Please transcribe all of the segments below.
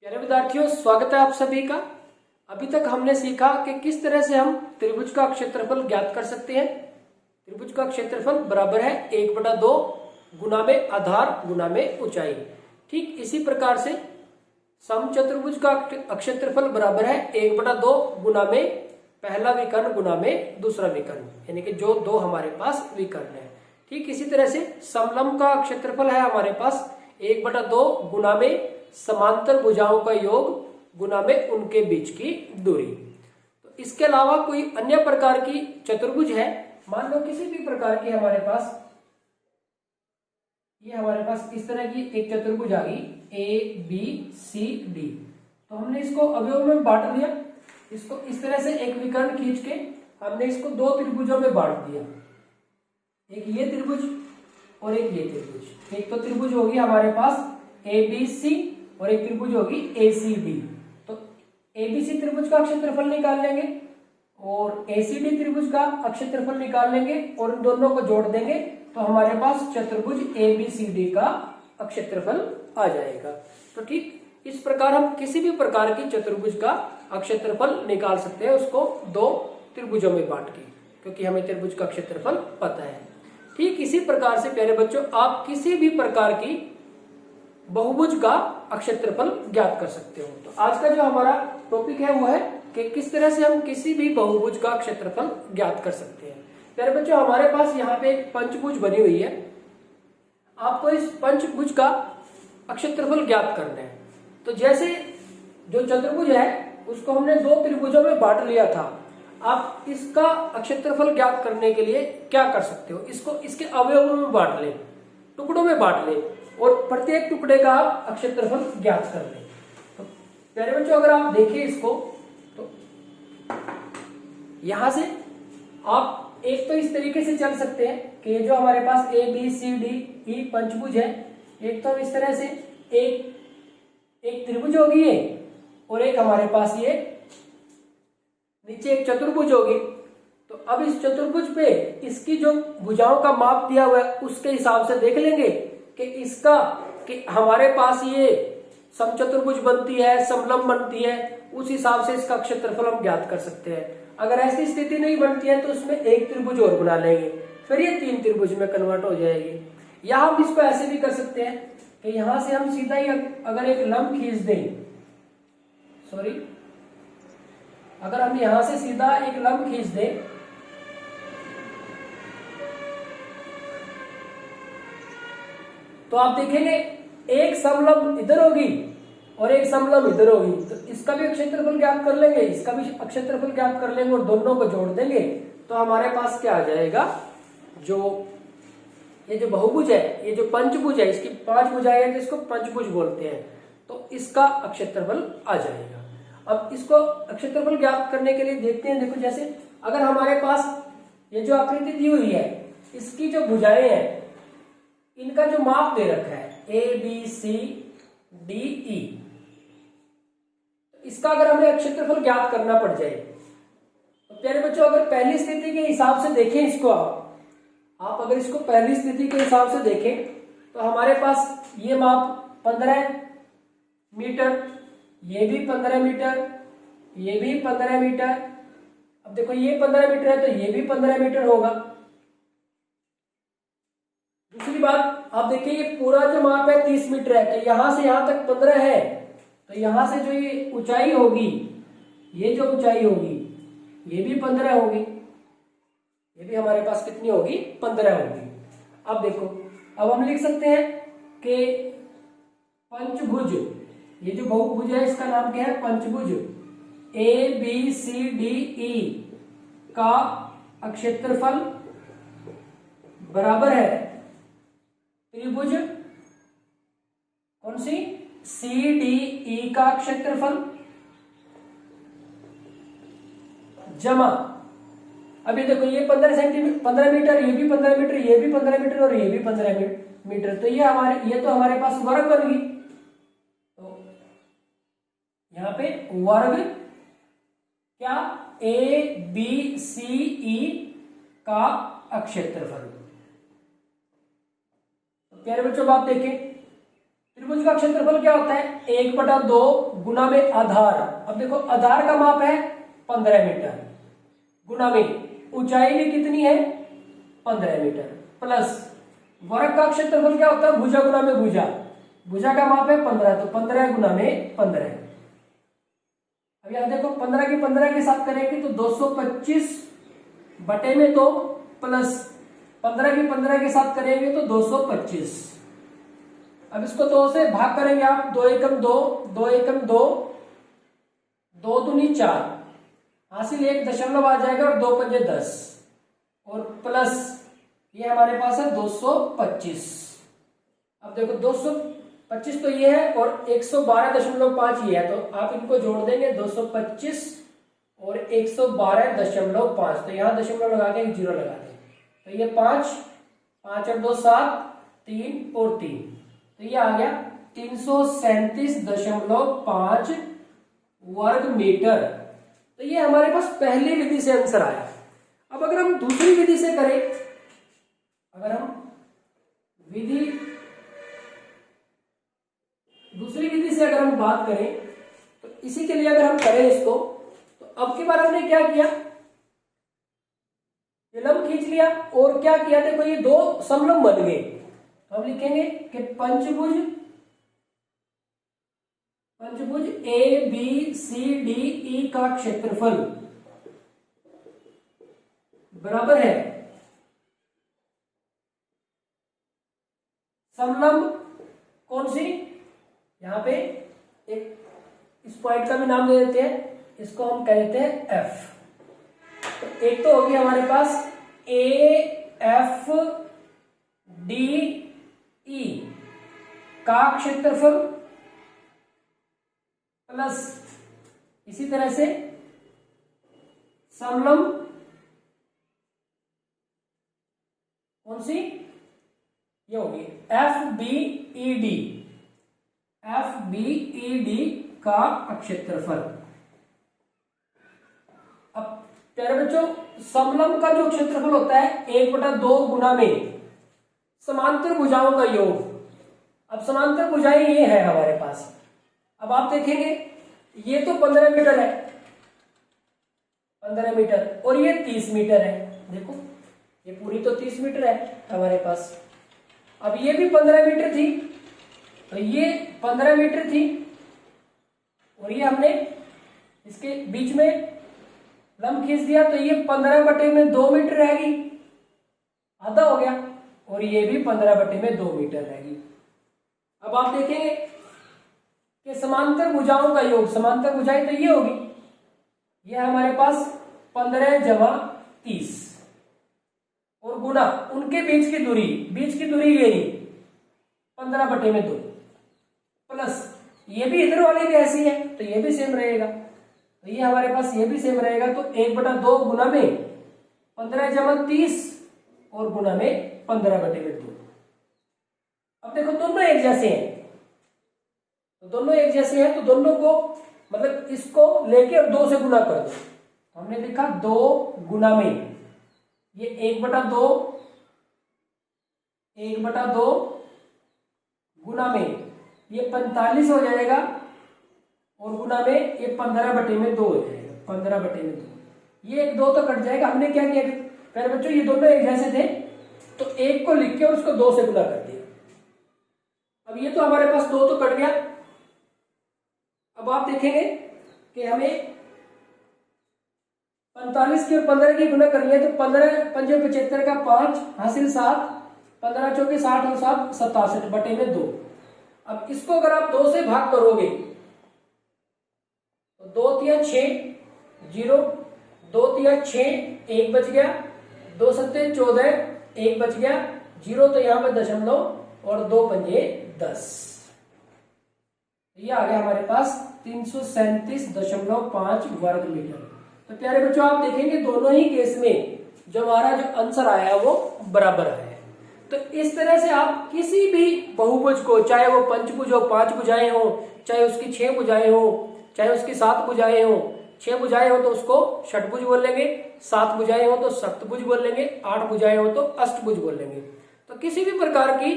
प्यारे विद्यार्थियों, स्वागत है आप सभी का। अभी तक हमने सीखा कि किस तरह से हम त्रिभुज का क्षेत्रफल ज्ञात कर सकते हैं। त्रिभुज का क्षेत्रफल बराबर है 1/2 गुना में आधार गुना में ऊंचाई। ठीक इसी प्रकार से समचतुर्भुज का क्षेत्रफल बराबर है 1/2 गुना में पहला विकर्ण गुना में दूसरा विकर्ण, यानी कि जो दो हमारे पास विकर्ण है। ठीक इसी तरह से समलंब का क्षेत्रफल है हमारे पास 1/2 गुना में समांतर भुजाओं का योग गुना में उनके बीच की दूरी। तो इसके अलावा कोई अन्य प्रकार की चतुर्भुज है, मान लो किसी भी प्रकार की हमारे पास, ये हमारे पास इस तरह की एक चतुर्भुज आ गई ABCD। तो हमने इसको अवयव में बांट दिया। इसको इस तरह से एक विकर्ण खींच के हमने इसको दो त्रिभुजों में बांट दिया, एक ये त्रिभुज और एक ये त्रिभुज। एक तो त्रिभुज होगी हमारे पास ABC और एक त्रिभुज होगी ACD। तो ABC त्रिभुज का क्षेत्रफल निकाल लेंगे और ACD त्रिभुज का क्षेत्रफल निकाल लेंगे और इन दोनों को जोड़ देंगे तो हमारे पास चतुर्भुज ABCD का क्षेत्रफल आ जाएगा। तो ठीक इस प्रकार हम किसी भी प्रकार की चतुर्भुज का क्षेत्रफल निकाल सकते हैं, उसको दो त्रिभुजों में बांट के, क्योंकि हमें त्रिभुज का क्षेत्रफल पता है। ठीक इसी प्रकार से प्यारे बच्चों, आप किसी भी प्रकार की बहुभुज का क्षेत्रफल ज्ञात कर सकते हो। तो आज का जो हमारा टॉपिक है वो है कि किस तरह से हम किसी भी बहुभुज का क्षेत्रफल ज्ञात कर सकते हैं। प्यारे बच्चों, हमारे पास यहाँ पे एक पंचभुज बनी हुई है। आपको इस पंचभुज का क्षेत्रफल ज्ञात करना है। तो जैसे जो चतुर्भुज है उसको हमने दो त्रिभुजों में बांट लिया था। आप इसका क्षेत्रफल ज्ञात करने के लिए क्या कर सकते हो, इसको इसके अवयवों में बांट ले, टुकड़ों में बांट ले और प्रत्येक टुकड़े का आप क्षेत्रफल ज्ञात कर लें। तो प्यारे बच्चों, अगर आप देखिए इसको, तो यहां से आप एक तो इस तरीके से चल सकते हैं कि ये जो हमारे पास ABCDE पंचभुज है, एक तो इस तरह से एक त्रिभुज होगी ये, और एक हमारे पास ये नीचे एक चतुर्भुज होगी। तो अब इस चतुर्भुज पे इसकी जो भुजाओं का माप दिया हुआ है उसके हिसाब से देख लेंगे कि इसका कि हमारे पास ये समचतुर्भुज बनती है, समलंब बनती है, उस हिसाब से इसका क्षेत्रफल हम ज्ञात कर सकते हैं। अगर ऐसी स्थिति नहीं बनती है तो उसमें एक त्रिभुज और बना लेंगे, फिर ये तीन त्रिभुज में कन्वर्ट हो जाएगी। या हम इसको ऐसे भी कर सकते हैं कि यहां से हम सीधा ही अगर एक लंब खींच दें, अगर हम यहां से सीधा एक लंब खींच दें तो आप देखेंगे एक समलंब इधर होगी और एक समलंब इधर होगी। तो इसका भी क्षेत्रफल ज्ञात कर लेंगे, इसका भी क्षेत्रफल ज्ञात कर लेंगे और दोनों को जोड़ देंगे तो हमारे पास क्या आ जाएगा, जो ये जो बहुभुज है, ये जो पंचभुज है, इसकी 5 भुजाएं हैं जिसको पंचभुज बोलते हैं, तो इसका क्षेत्रफल आ जाएगा। अब इसको क्षेत्रफल ज्ञात करने के लिए देखते हैं। देखो, जैसे अगर हमारे पास ये जो आकृति दी हुई है, इसकी जो भुजाएं हैं इनका जो माप दे रखा है ABCDE, इसका अगर हमें क्षेत्रफल ज्ञात करना पड़ जाए तो प्यारे बच्चों, अगर पहली स्थिति के हिसाब से देखें इसको, आप अगर इसको पहली स्थिति के हिसाब से देखें तो हमारे पास ये माप 15 मीटर, ये भी 15 मीटर, ये भी 15 मीटर। अब देखो, ये 15 मीटर है तो ये भी 15 मीटर होगा। दूसरी बात आप देखिए, ये पूरा जो माप है 30 मीटर है, तो यहां से यहां तक 15 है, तो यहां से जो ये ऊंचाई होगी, ये जो ऊंचाई होगी ये भी 15 होगी, ये भी हमारे पास कितनी होगी, 15 होगी। अब देखो, अब हम लिख सकते हैं कि पंचभुज, ये जो बहुभुज है इसका नाम क्या है, पंचभुज ABCDE का क्षेत्रफल बराबर है त्रिभुज कौन सी, CDE का क्षेत्रफल जमा, अभी देखो ये 15 सेंटीमीटर, 15 मीटर, ये भी 15 मीटर, ये भी 15 मीटर और ये भी 15 मीटर, तो ये तो हमारे पास वर्ग बन गई। तो यहां पे वर्ग क्या, ABCE का क्षेत्रफल। प्यारे बच्चों, आप देखें त्रिभुज का क्षेत्रफल क्या होता है, 1/2 गुना में आधार। अब देखो आधार का माप है 15 मीटर, गुना में ऊंचाई भी कितनी है 15 मीटर, प्लस वर्ग का क्षेत्रफल क्या होता है भुजा गुना में भुजा, भुजा का माप है 15, तो 15 गुना में 15। अब यहां देखो 15 की 15 के साथ करेंगे तो 225 बटे में 2, प्लस 15 की 15 के साथ करेंगे तो 225। अब इसको 2 से भाग करेंगे आप, 2 एकम 2, 2 एकम 2, 2 दूनी 4, हासिल 1 दशमलव आ जाएगा और 2 पंजे 10, और प्लस ये हमारे पास है 225। अब देखो 225 तो ये है और 112.5 ये है, तो आप इनको जोड़ देंगे 225 और 112.5, तो यहाँ दशमलव लगा के 0 लगा दें, तो ये 5, 5 और 2 7, 3 और 3, तो ये आ गया 337.5 वर्ग मीटर। तो ये हमारे पास पहली विधि से आंसर आया। अब अगर हम दूसरी विधि से करें, अगर हम दूसरी विधि से अगर हम बात करें, तो इसी के लिए अगर हम करें इसको, तो अब की बार हमने क्या किया, ये लंब खींच लिया और क्या किया, देखो ये दो समलंब बन गए, तो हम लिखेंगे कि पंचभुज A B C D E का क्षेत्रफल बराबर है समलंब कौन सी, यहां पे एक इस पॉइंट का भी नाम दे देते हैं, इसको हम कहते हैं एफ। तो एक तो होगी हमारे पास ए एफ डी ई का क्षेत्रफल, प्लस इसी तरह से समलंब कौन सी, ये होगी एफ बी ई डी का क्षेत्रफल। अब प्यारे बच्चों, समलंब का जो क्षेत्रफल होता है 1/2 गुना में समांतर भुजाओं का योग। अब समांतर भुजाएं ये है हमारे पास, अब आप देखेंगे ये तो 15 मीटर है, 15 मीटर, और ये 30 मीटर है, देखो ये पूरी तो 30 मीटर है हमारे पास। अब ये भी 15 मीटर थी, तो ये 15 मीटर थी, और ये हमने इसके बीच में लंब खींच दिया, तो ये 15/2 मीटर रहेगी, आधा हो गया, और ये भी 15/2 मीटर रहेगी। अब आप देखेंगे कि समांतर भुजाओं का योग, समांतर भुजाएं तो ये होगी, ये हमारे पास 15 जमा 30, और गुना उनके बीच की दूरी ये नहीं 15/2, प्लस ये भी इधर वाले भी ऐसी है, तो ये भी सेम रहेगा, तो ये हमारे पास ये भी सेम रहेगा, तो 1/2 गुना में 15 जमा 30 और गुना में 15/2। अब देखो दोनों एक जैसे हैं, तो दोनों एक जैसे हैं, तो दोनों को मतलब इसको लेके और 2 से गुना कर दो, हमने लिखा 2 गुना में ये 1/2 गुना में ये 45 हो जाएगा, और गुना में ये 15/2 हो जाएगा, 15/2। ये 1 2 तो कट जाएगा। हमने क्या किया पहले बच्चों, ये दोनों एक जैसे थे, तो 1 को लिख के और उसको 2 से गुना कर दिया। अब ये तो हमारे पास 2 तो कट गया। अब आप देखेंगे कि हमें 45 की और 15 की गुना करनी है, तो 15 पंजे 75 का 5 हासिल 7, 15 चौके 60 और 7 67/2। अब इसको अगर आप 2 से भाग करोगे तो 2 तिया 6 0, 2 तिया 6 1 बच गया, 2 सत्ते 14 1 बच गया 0, तो यहां पर दशमलव और 2 पंजे 10। ये आ गया हमारे पास 337.5 वर्ग मीटर। तो प्यारे बच्चों, आप देखेंगे दोनों ही केस में जो हमारा जो आंसर आया है वो बराबर आया है। तो इस तरह से आप किसी भी बहुभुज को, चाहे वो पंचभुज हो, 5 भुजाएं हो, चाहे उसकी 6 भुजाएं हो, चाहे उसकी 7 भुजाएं हो, 6 भुजाएं हो तो उसको षटभुज बोल लेंगे, 7 भुजाएं हो तो सप्तभुज बोल लेंगे, 8 भुजाएं हो तो अष्टभुज बोल लेंगे। तो किसी भी प्रकार की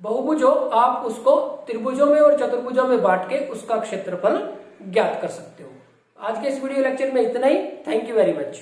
बहुभुज हो आप उसको त्रिभुजों में और चतुर्भुजों में बांट के उसका क्षेत्रफल ज्ञात कर सकते हो। आज के इस वीडियो लेक्चर में इतना ही। Thank you very much.